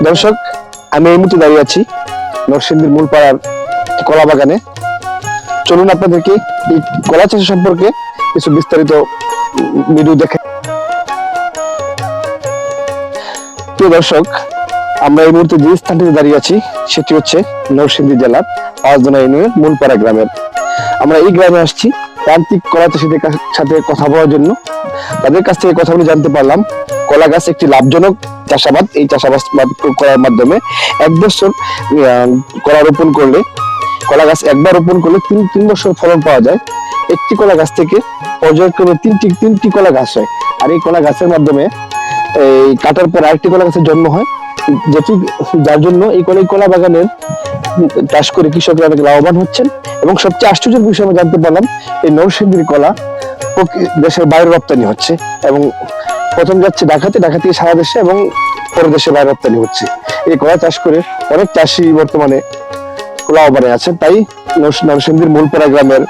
দর্শক, আমি এই মুহূর্তে দাঁড়িয়ে আছি নরসিংদীর মূলপাড়ার কলা বাগানে। চলুন আপনাদেরকে এই কলা চাষ সম্পর্কে কিছু বিস্তারিত ভিডিও দেখে। প্রিয় দর্শক, আমরা এই মুহূর্তে যে স্থানটিতে দাঁড়িয়ে আছি সেটি হচ্ছে নরসিংদী জেলার পাঁচদোনা ইউনিয়নের মূলপাড়া গ্রামের। আমরা এই গ্রামে আসছি প্রান্তিক কলা চাষীদের সাথে কথা বলার জন্য। তাদের কাছ থেকে কথা বলে জানতে পারলাম কলা গাছ একটি লাভজনক চাষাবাদ। এই চাষাবাদ করার মাধ্যমে এক বছর কলা রোপণ করলে, কলা গাছ একবার রোপণ করলে তিন বছর ফলন পাওয়া যায়। একটি কলা গাছ থেকে পর্যায়ক্রমে তিনটি কলা গাছ হয়। আর এই কলা গাছের মাধ্যমে এই কাটার পর আরেকটি কলা গাছের জন্ম হয়, যেটি যার জন্য এই কলা বাগানের চাষ করে কৃষকরা অনেক লাভবান হচ্ছেন। এবং সবচেয়ে আশ্চর্যের বিষয় আমরা জানতে পারলাম এই নরসিংদীর কলা দেশের বাইরে রপ্তানি হচ্ছে, এবং প্রথম যাচ্ছে ঢাকাতে, ঢাকা থেকে সারা দেশে, এবং পরে দেশের বাইরে রপ্তানি হচ্ছে। এই কলা চাষ করে অনেক চাষি বর্তমানে লাভবান আছেন। তাই নরসিংদীর মূলপাড়া গ্রামের